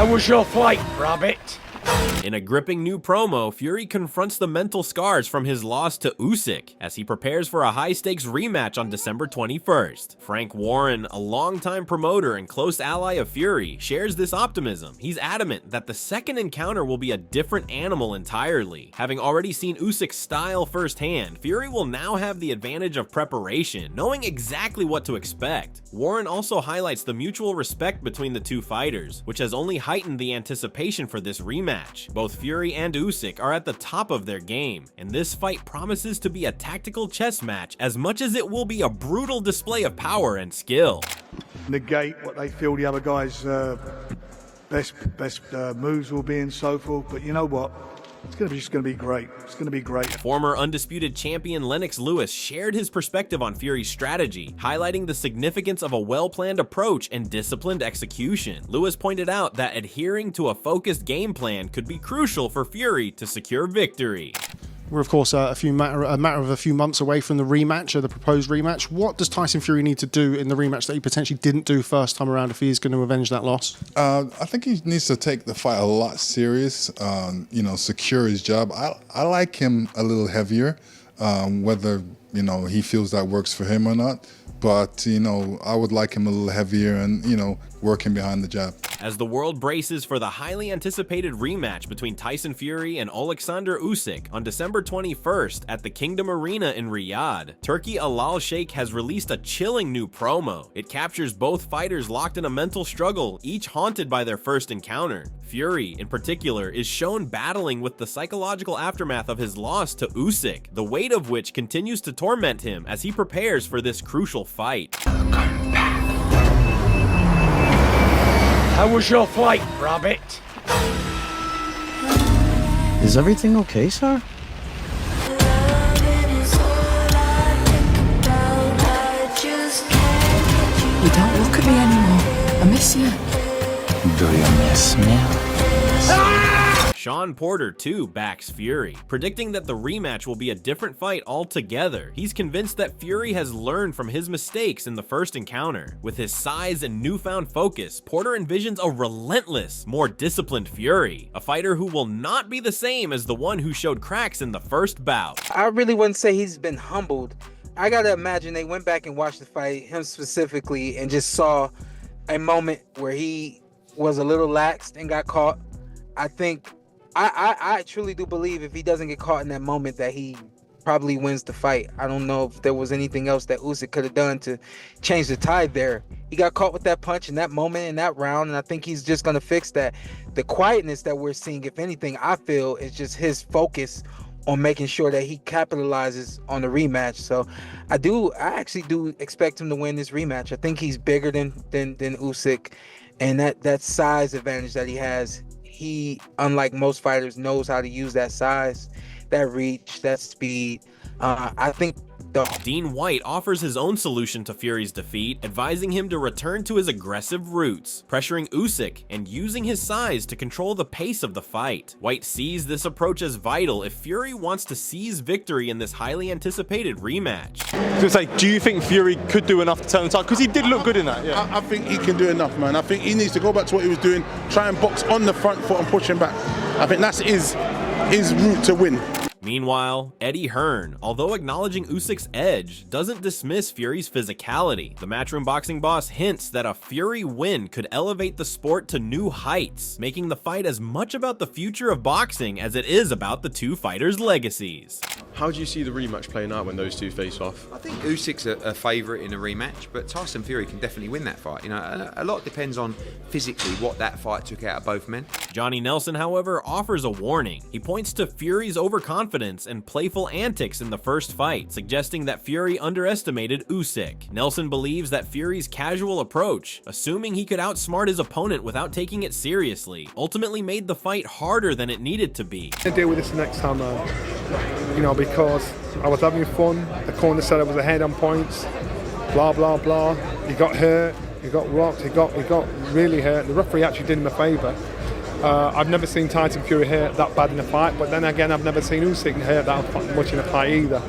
How was your flight, Rabbit? In a gripping new promo, Fury confronts the mental scars from his loss to Usyk as he prepares for a high-stakes rematch on December 21st. Frank Warren, a longtime promoter and close ally of Fury, shares this optimism. He's adamant that the second encounter will be a different animal entirely. Having already seen Usyk's style firsthand, Fury will now have the advantage of preparation, knowing exactly what to expect. Warren also highlights the mutual respect between the two fighters, which has only heightened the anticipation for this rematch. Both Fury and Usyk are at the top of their game, and this fight promises to be a tactical chess match as much as it will be a brutal display of power and skill. Negate what they feel the other guy's best moves will be and so forth, but you know what? It's just going to be great. It's going to be great. Former undisputed champion Lennox Lewis shared his perspective on Fury's strategy, highlighting the significance of a well-planned approach and disciplined execution. Lewis pointed out that adhering to a focused game plan could be crucial for Fury to secure victory. We're of course a matter of a few months away from the rematch, or the proposed rematch. What does Tyson Fury need to do in the rematch that he potentially didn't do first time around if he is going to avenge that loss? I think he needs to take the fight a lot serious. Secure his job. I like him a little heavier, whether he feels that works for him or not. But I would like him a little heavier and working behind the jab. As the world braces for the highly anticipated rematch between Tyson Fury and Oleksandr Usyk on December 21st at the Kingdom Arena in Riyadh, Turki Alal Sheikh has released a chilling new promo. It captures both fighters locked in a mental struggle, each haunted by their first encounter. Fury, in particular, is shown battling with the psychological aftermath of his loss to Usyk, the weight of which continues to torment him as he prepares for this crucial fight. How was your flight, Rabbit? Is everything okay, sir? You don't look at me anymore. I miss you. Do you miss me? Sean Porter, too, backs Fury, predicting that the rematch will be a different fight altogether. He's convinced that Fury has learned from his mistakes in the first encounter. With his size and newfound focus, Porter envisions a relentless, more disciplined Fury, a fighter who will not be the same as the one who showed cracks in the first bout. I really wouldn't say he's been humbled. I gotta imagine they went back and watched the fight, him specifically, and just saw a moment where he was a little laxed and got caught. I truly do believe if he doesn't get caught in that moment that he probably wins the fight. I don't know if there was anything else that Usyk could have done to change the tide there. He got caught with that punch in that moment in that round, and I think he's just going to fix that. The quietness that we're seeing, if anything, I feel is just his focus on making sure that he capitalizes on the rematch. So I actually do expect him to win this rematch. I think he's bigger than Usyk, and that size advantage that he has, he, unlike most fighters, knows how to use that size, that reach, that speed. I think Dean White offers his own solution to Fury's defeat, advising him to return to his aggressive roots, pressuring Usyk and using his size to control the pace of the fight. White sees this approach as vital if Fury wants to seize victory in this highly anticipated rematch. I was gonna say, do you think Fury could do enough to turn the tide? Because he did look good in that. Yeah. I think he can do enough, man. I think he needs to go back to what he was doing, try and box on the front foot and push him back. I think that's his route to win. Meanwhile, Eddie Hearn, although acknowledging Usyk's edge, doesn't dismiss Fury's physicality. The Matchroom Boxing boss hints that a Fury win could elevate the sport to new heights, making the fight as much about the future of boxing as it is about the two fighters' legacies. How do you see the rematch playing out when those two face off? I think Usyk's a favourite in a rematch, but Tyson Fury can definitely win that fight. A lot depends on physically what that fight took out of both men. Johnny Nelson, however, offers a warning. He points to Fury's overconfidence and playful antics in the first fight, suggesting that Fury underestimated Usyk. Nelson believes that Fury's casual approach, assuming he could outsmart his opponent without taking it seriously, ultimately made the fight harder than it needed to be. I deal with this next time, because I was having fun. The corner said I was ahead on points. Blah blah blah. He got hurt. He got rocked. He got really hurt. The referee actually did him a favour. I've never seen Tyson Fury hurt that bad in a fight, but then again, I've never seen Usyk hurt that much in a fight either.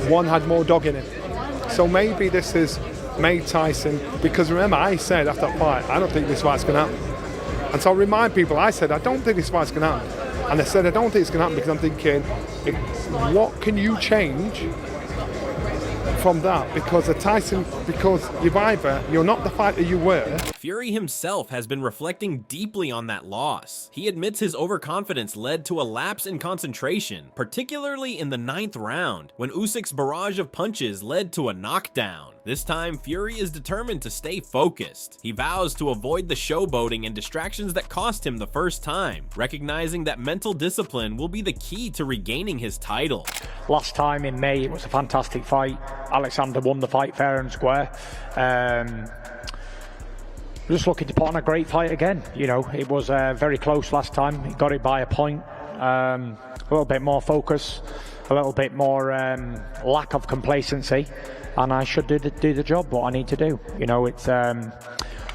One had more dog in it. So maybe this has made Tyson, because remember I said after that fight, I don't think this fight's going to happen. And so I remind people, I said, I don't think this fight's going to happen. And I said, I don't think it's going to happen because I'm thinking, what can you change from that? Because you're not the fighter you were. Fury himself has been reflecting deeply on that loss. He admits his overconfidence led to a lapse in concentration, particularly in the 9th round, when Usyk's barrage of punches led to a knockdown. This time, Fury is determined to stay focused. He vows to avoid the showboating and distractions that cost him the first time, recognizing that mental discipline will be the key to regaining his title. Last time in May, it was a fantastic fight. Alexander won the fight fair and square. Just looking to put on a great fight again. You know, it was very close last time. He got it by a point. A little bit more focus, a little bit more lack of complacency, and I should do the job, what I need to do. You know, it's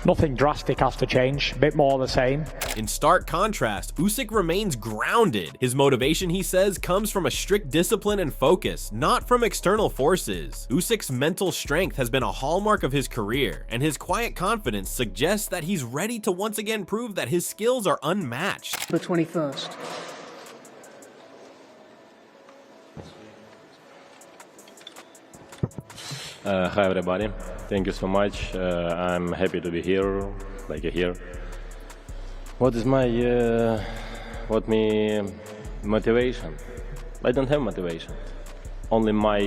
nothing drastic has to change, a bit more the same. In stark contrast, Usyk remains grounded. His motivation, he says, comes from a strict discipline and focus, not from external forces. Usyk's mental strength has been a hallmark of his career, and his quiet confidence suggests that he's ready to once again prove that his skills are unmatched. The 21st. Hi everybody, thank you so much. I'm happy to be here, here. What is my motivation? I don't have motivation, only my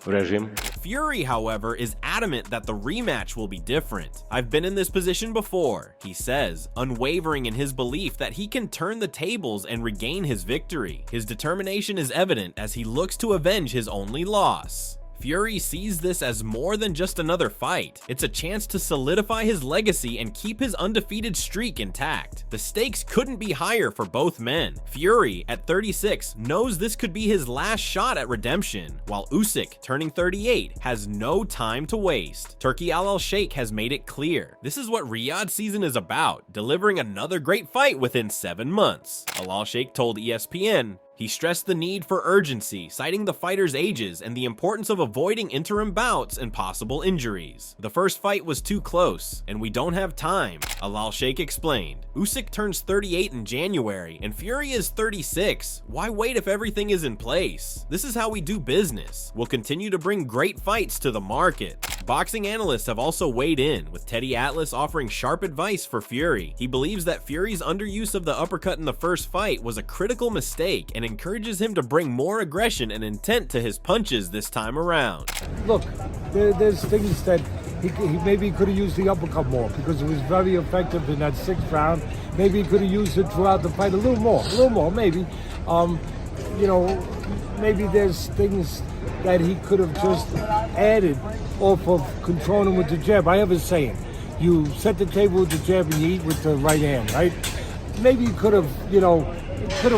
regime. Fury, however, is adamant that the rematch will be different. I've been in this position before, he says, unwavering in his belief that he can turn the tables and regain his victory. His determination is evident as he looks to avenge his only loss. Fury sees this as more than just another fight. It's a chance to solidify his legacy and keep his undefeated streak intact. The stakes couldn't be higher for both men. Fury, at 36, knows this could be his last shot at redemption, while Usyk, turning 38, has no time to waste. Turki Al Sheikh has made it clear. This is what Riyadh season is about, delivering another great fight within 7 months. Al Sheikh told ESPN, he stressed the need for urgency, citing the fighters' ages and the importance of avoiding interim bouts and possible injuries. The first fight was too close, and we don't have time, Al Sheikh explained. Usyk turns 38 in January, and Fury is 36. Why wait if everything is in place? This is how we do business. We'll continue to bring great fights to the market. Boxing analysts have also weighed in, with Teddy Atlas offering sharp advice for Fury. He believes that Fury's underuse of the uppercut in the first fight was a critical mistake and encourages him to bring more aggression and intent to his punches this time around. Look, there's things that he maybe could have used the uppercut more because it was very effective in that 6th round. Maybe he could have used it throughout the fight a little more, maybe. You know, maybe there's things that he could have just added off of controlling him with the jab. I have a saying, you set the table with the jab and you eat with the right hand, right? Maybe you could have,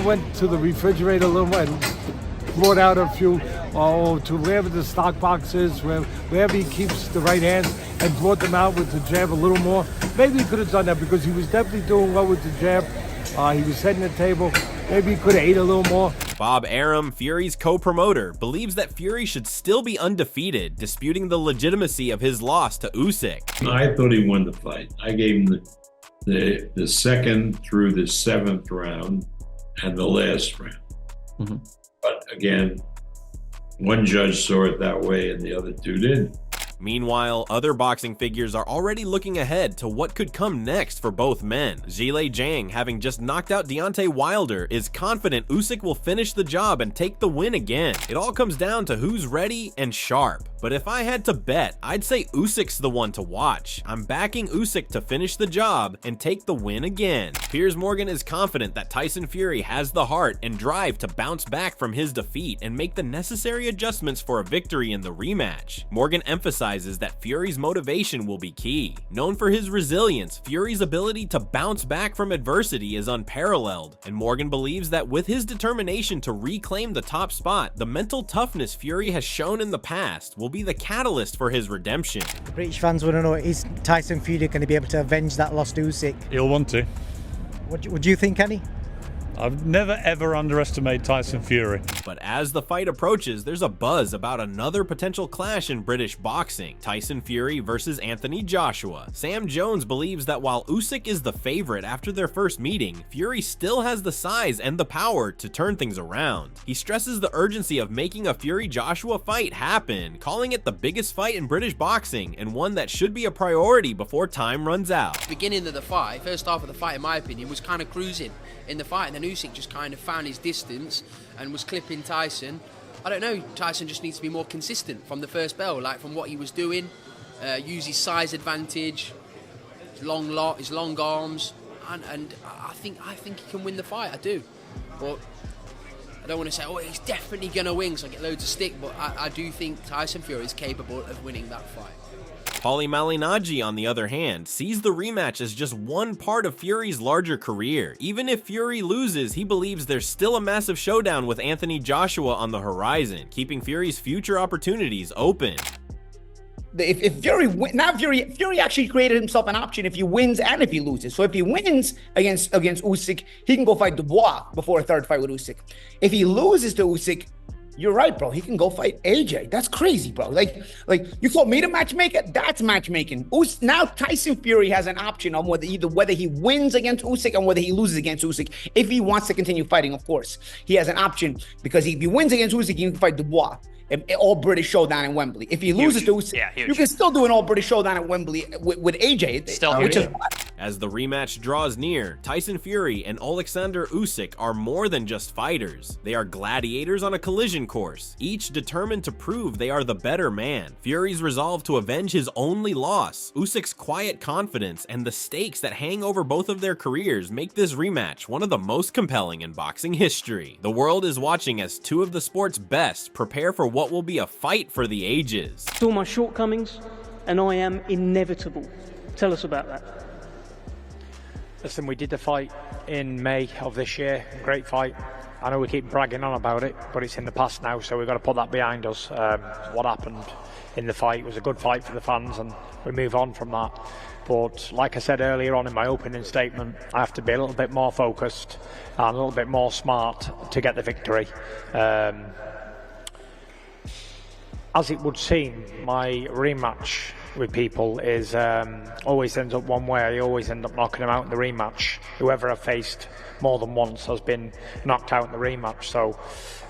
went to the refrigerator a little bit and brought out a few, to wherever the stock box is, wherever he keeps the right hand, and brought them out with the jab a little more. Maybe he could have done that because he was definitely doing well with the jab. He was setting the table. Maybe he could have ate a little more. Bob Arum, Fury's co-promoter, believes that Fury should still be undefeated, disputing the legitimacy of his loss to Usyk. I thought he won the fight. I gave him the 2nd through the 7th round and the last round. Mm-hmm. But again, one judge saw it that way and the other two didn't. Meanwhile, other boxing figures are already looking ahead to what could come next for both men. Zhilei Zhang, having just knocked out Deontay Wilder, is confident Usyk will finish the job and take the win again. It all comes down to who's ready and sharp. But if I had to bet, I'd say Usyk's the one to watch. I'm backing Usyk to finish the job and take the win again. Piers Morgan is confident that Tyson Fury has the heart and drive to bounce back from his defeat and make the necessary adjustments for a victory in the rematch. Morgan emphasizes that Fury's motivation will be key. Known for his resilience, Fury's ability to bounce back from adversity is unparalleled, and Morgan believes that with his determination to reclaim the top spot, the mental toughness Fury has shown in the past will be the catalyst for his redemption. British fans want to know, is Tyson Fury going to be able to avenge that loss to Usyk? He'll want to. What do you think, Annie? I've never ever underestimated Tyson Fury. But as the fight approaches, there's a buzz about another potential clash in British boxing, Tyson Fury versus Anthony Joshua. Sam Jones believes that while Usyk is the favorite after their first meeting, Fury still has the size and the power to turn things around. He stresses the urgency of making a Fury-Joshua fight happen, calling it the biggest fight in British boxing and one that should be a priority before time runs out. Beginning of the fight, first half of the fight in my opinion, was kind of cruising in the fight, and then Usyk just kind of found his distance and was clipping Tyson. I don't know, Tyson just needs to be more consistent from the first bell, like from what he was doing, use his size advantage, his long arms, and I think he can win the fight, I do. But I don't want to say, oh, he's definitely going to win, so I get loads of stick, but I do think Tyson Fury is capable of winning that fight. Paulie Malignaggi, on the other hand, sees the rematch as just one part of Fury's larger career. Even if Fury loses, he believes there's still a massive showdown with Anthony Joshua on the horizon, keeping Fury's future opportunities open. If Fury now Fury actually created himself an option if he wins and if he loses. So if he wins against Usyk, he can go fight Dubois before a third fight with Usyk. If he loses to Usyk, you're right, bro. He can go fight AJ. That's crazy, bro. Like you call me the matchmaker? That's matchmaking. Now Tyson Fury has an option on whether he wins against Usyk and whether he loses against Usyk. If he wants to continue fighting, of course, he has an option because if he wins against Usyk, he can fight Dubois. An all-British showdown in Wembley. If he loses to Usyk, you can still do an all-British showdown at Wembley with AJ. As the rematch draws near, Tyson Fury and Oleksandr Usyk are more than just fighters. They are gladiators on a collision course, each determined to prove they are the better man. Fury's resolve to avenge his only loss, Usyk's quiet confidence, and the stakes that hang over both of their careers make this rematch one of the most compelling in boxing history. The world is watching as two of the sport's best prepare for what will be a fight for the ages. All my shortcomings, and I am inevitable. Tell us about that. Listen, we did the fight in May of this year. Great fight. I know we keep bragging on about it, but it's in the past now, so we've got to put that behind us. What happened in the fight was a good fight for the fans, and we move on from that. But like I said earlier on in my opening statement, I have to be a little bit more focused and a little bit more smart to get the victory. As it would seem, my rematch with people is always ends up one way. I always end up knocking them out in the rematch. Whoever I've faced more than once has been knocked out in the rematch, so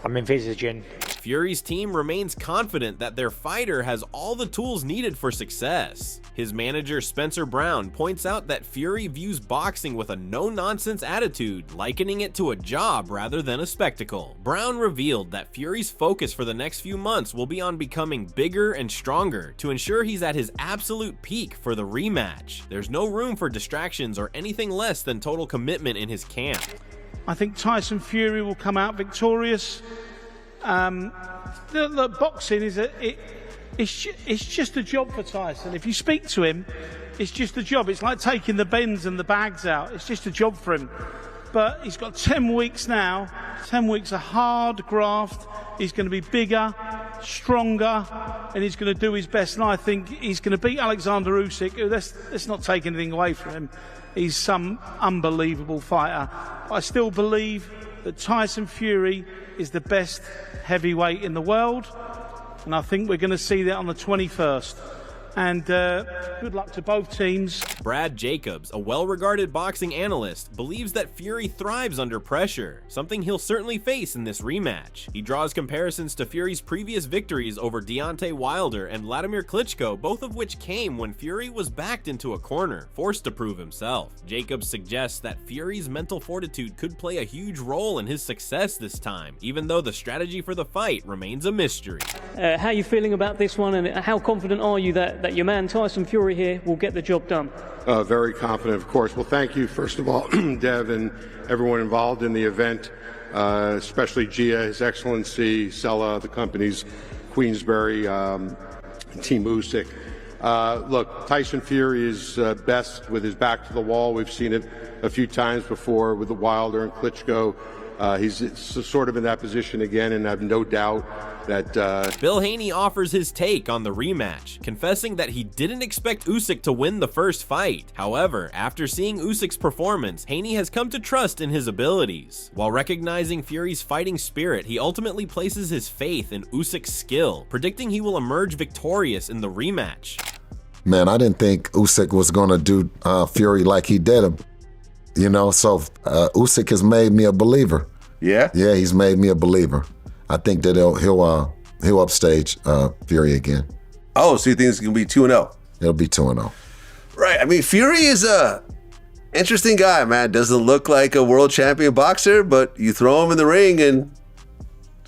I'm envisaging. Fury's team remains confident that their fighter has all the tools needed for success. His manager Spencer Brown points out that Fury views boxing with a no-nonsense attitude, likening it to a job rather than a spectacle. Brown revealed that Fury's focus for the next few months will be on becoming bigger and stronger to ensure he's at his absolute peak for the rematch. There's no room for distractions or anything less than total commitment in his camp. I think Tyson Fury will come out victorious. The boxing is it's just a job for Tyson. If you speak to him, it's just a job. It's like taking the bins and the bags out. It's just a job for him. But he's got 10 weeks now. 10 weeks of hard graft. He's going to be bigger, stronger, and he's going to do his best. And I think he's going to beat Oleksandr Usyk. Let's not take anything away from him. He's some unbelievable fighter. I still believe that Tyson Fury is the best heavyweight in the world, and I think we're going to see that on the 21st. And good luck to both teams. Brad Jacobs, a well-regarded boxing analyst, believes that Fury thrives under pressure, something he'll certainly face in this rematch. He draws comparisons to Fury's previous victories over Deontay Wilder and Vladimir Klitschko, both of which came when Fury was backed into a corner, forced to prove himself. Jacobs suggests that Fury's mental fortitude could play a huge role in his success this time, even though the strategy for the fight remains a mystery. How are you feeling about this one, and how confident are you that your man Tyson Fury here will get the job done? Very confident, of course. Well, thank you, first of all, Dev, and everyone involved in the event, especially Gia, His Excellency, Sella, the companies, Queensberry, Team Usyk. Look, Tyson Fury is best with his back to the wall. We've seen it a few times before with the Wilder and Klitschko. He's sort of in that position again, and I have no doubt Bill Haney offers his take on the rematch, confessing that he didn't expect Usyk to win the first fight. However, after seeing Usyk's performance, Haney has come to trust in his abilities. While recognizing Fury's fighting spirit, he ultimately places his faith in Usyk's skill, predicting he will emerge victorious in the rematch. Man, I didn't think Usyk was gonna do Fury like he did him. You know, so Usyk has made me a believer. Yeah? Yeah, he's made me a believer. I think that he'll upstage Fury again. Oh, so you think it's gonna be 2-0? It'll be 2-0. Right. I mean, Fury is a interesting guy, man. Doesn't look like a world champion boxer, but you throw him in the ring and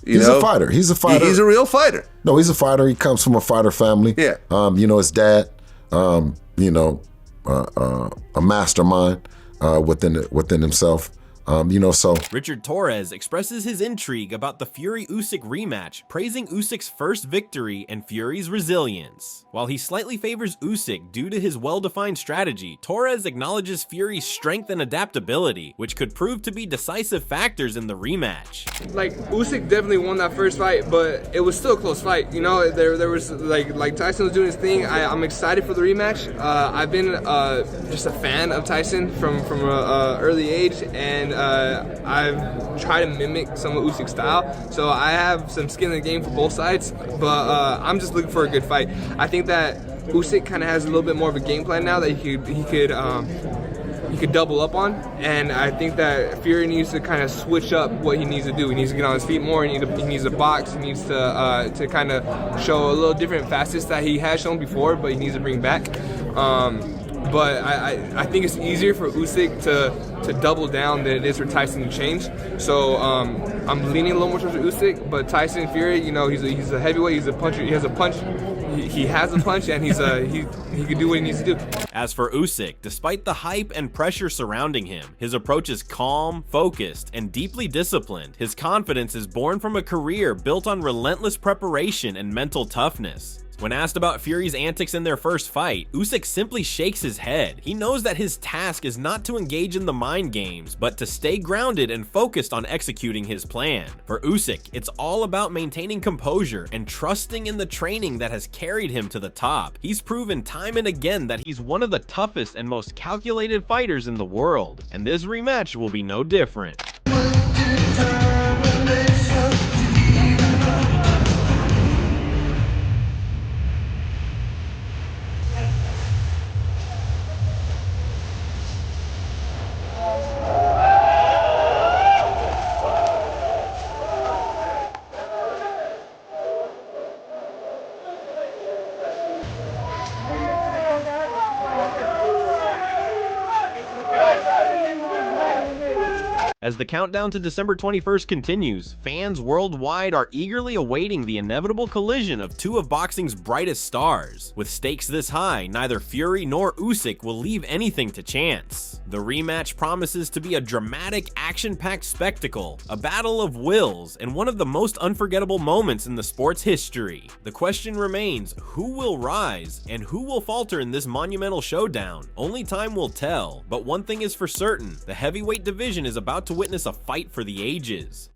He's a fighter. He's a fighter. He's a real fighter. No, he's a fighter. He comes from a fighter family. Yeah. You know, his dad, you know, a mastermind within himself. You know, so Richard Torres expresses his intrigue about the Fury-Usyk rematch, praising Usyk's first victory and Fury's resilience. While he slightly favors Usyk due to his well-defined strategy, Torres acknowledges Fury's strength and adaptability, which could prove to be decisive factors in the rematch. Like, Usyk definitely won that first fight, but it was still a close fight. You know, there was like Tyson was doing his thing. I'm excited for the rematch. I've been just a fan of Tyson from an early age, and I've tried to mimic some of Usyk's style, so I have some skin in the game for both sides, but I'm just looking for a good fight. I think that Usyk kind of has a little bit more of a game plan now that he could double up on, and I think that Fury needs to kind of switch up what he needs to do. He needs to get on his feet more, he needs to box, he needs to kind of show a little different facets that he has shown before, but he needs to bring back. But I think it's easier for Usyk to double down than it is for Tyson to change. So I'm leaning a little more towards Usyk, but Tyson Fury, you know, he's a heavyweight, he's a puncher, he has a punch. He has a punch, and he can do what he needs to do. As for Usyk, despite the hype and pressure surrounding him, his approach is calm, focused, and deeply disciplined. His confidence is born from a career built on relentless preparation and mental toughness. When asked about Fury's antics in their first fight, Usyk simply shakes his head. He knows that his task is not to engage in the mind games, but to stay grounded and focused on executing his plan. For Usyk, it's all about maintaining composure and trusting in the training that has carried him to the top. He's proven time and again that he's one of the toughest and most calculated fighters in the world, and this rematch will be no different. As the countdown to December 21st continues, fans worldwide are eagerly awaiting the inevitable collision of two of boxing's brightest stars. With stakes this high, neither Fury nor Usyk will leave anything to chance. The rematch promises to be a dramatic, action-packed spectacle, a battle of wills, and one of the most unforgettable moments in the sport's history. The question remains, who will rise, and who will falter in this monumental showdown? Only time will tell, but one thing is for certain, the heavyweight division is about to witness a fight for the ages.